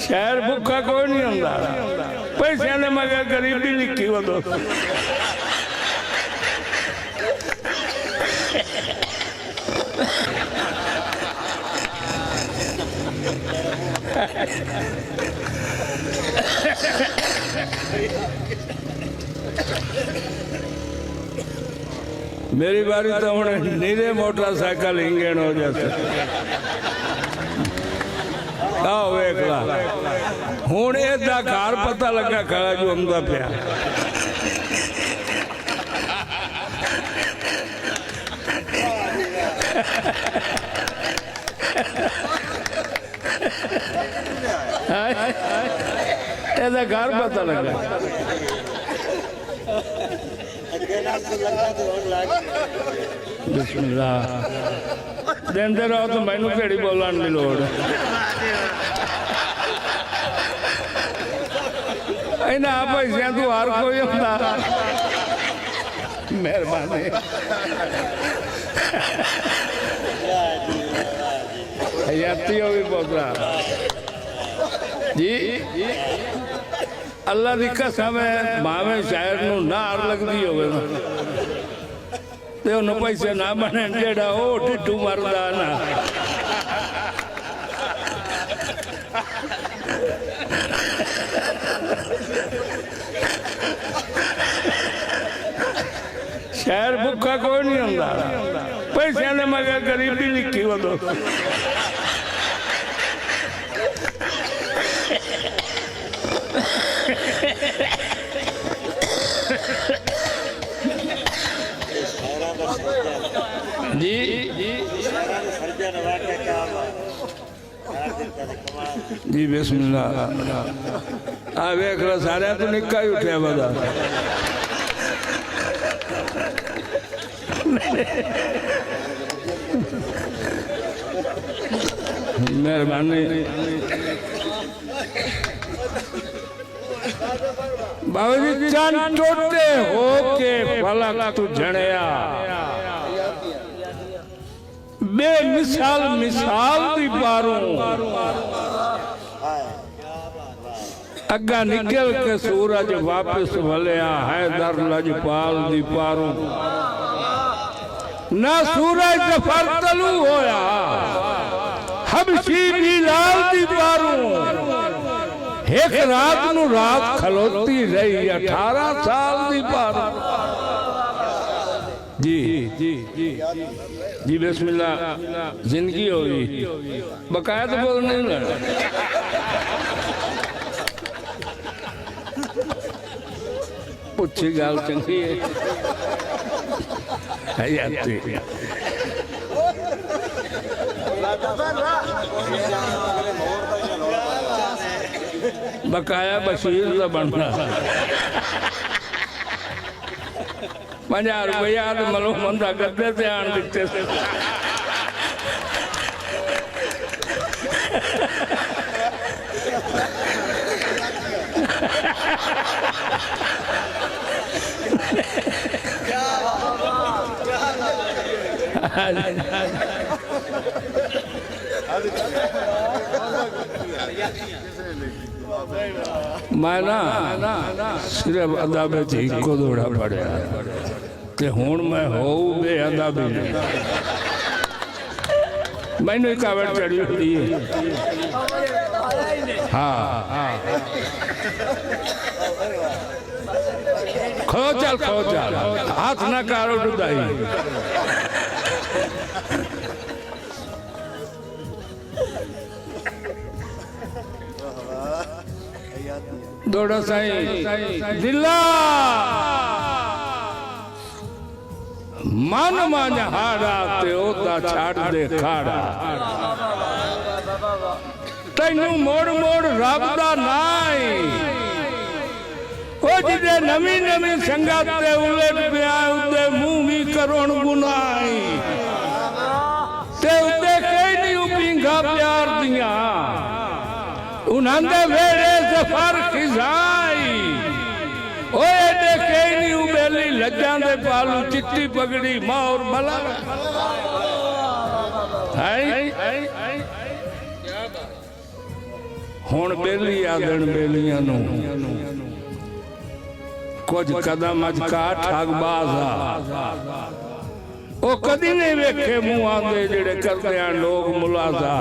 शहर भुखा कोई नहीं होंदा पैसे ने मगर गरीबी लिखी वो दोस्त मेरी बारी तो हूँ नीरे मोटरसाइकिल इंजन हो जाते आओ वेखला हूँ इदा घर पता लगा खड़ा जो आंदा पिया इदा घर पता लगा बिस्मिल्लाह देंदे रहो तो मैनू केड़ी बोलने की लोड़ इन्हां पैसियां तू हर कोई होंदा मेहरबानी हयाती हो भी पोतरा जी अल्लाह की कसम है भावे शायर नूं नार लगदी होवे ते उन्हें पैसे ना बने जेड़ा ओ ढिड्डू मरदा ना शहर भुखा कोई नहीं होंदा पैसे ने मगर गरीबी लिखी वो दोस्त जी जी बिस्मिल्लाह आ वेख लो सारे तो निक्का ही उठा बदा मेहरबानी बाबा जी चांद टोटे हो के फलक तू जणया बेमिसाल मिसाल दी पारूं अग्गा निकल के सूरज वापस वलिया हैदर लजपाल दी पारूं ना सूरज जफर तलू होया हबशी बिलाल दी पारूं एक रात नू रात खलोती रही 18 साल दी पारूं जी जी जी जी बिस्मिल्लाह जिंदगी होगी बकाया तो बोल नहीं लगा पुछी गाल चंगी है बकाया बशीर का बनना 50 रुपया तो मलो मंदा गद्दे से आन दिखते से मैं ना सिर्फ अदा में को दौड़ा पड़िया ते हुण मैं हो बेअदा भी नहीं मैंने कावड़ चढ़ी हुई है हाँ खो चल हाथ ना कारो डुदाई दौड़ा साई दिला मन मन हाड़ा ते ओदा छाड़ दे खाड़ा तैनू मोड़ मोड़ रब दा नाई ओ जिदे नवी नवी संगत ते उलट पिया उदे मुंह भी करोण गुनाई ते उदे कई नहीं उपींगा प्यार दिया उन्हांदे वेड़े जफर खिजाई ओए देखे नहीं उबेली लज्जा दे पालू चिट्टी पगड़ी मां और भला ਹੁਣ ਬੇਲੀ ਆਦਣ ਬੇਲੀਆਂ ਨੂੰ ਕੁਝ ਕਦਮ ਅਜ ਕਾ ਠਗਬਾਜ਼ ਆ ਉਹ ਕਦੀ ਨਹੀਂ ਵੇਖੇ ਮੂੰਹਾਂ ਦੇ ਜਿਹੜੇ ਕਰਦੇ ਆ ਲੋਕ ਮੁਲਾਜ਼ਾ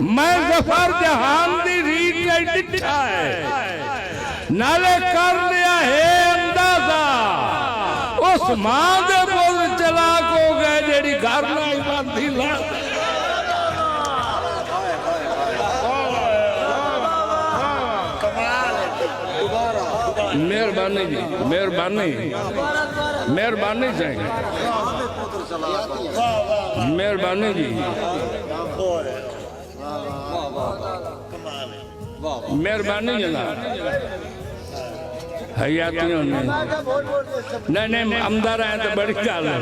ਮੈਂ ਜ਼ਫਰ ਜਹਾਨ ਦੀ ਰੀਤ ਤੇ ਡਿੱਠਾ ਹੈ ਨਾਲੇ ਕਰ ਲਿਆ ਹੈ ਅੰਦਾਜ਼ਾ ਉਸ ਮਾਂ ਦੇ ਬੋਲ ਚਲਾਕ ਹੋ ਗਏ ਜਿਹੜੀ ਘਰ ਨਾਲ ਬੰਦੀ ਲਾ मेहरबानी जी मेहरबानी मेहरबानी चाहिए मेहरबानी जी मेहरबानी जनाब हयातियों ने नहीं नहीं आमदार आए तो बड़ी गल है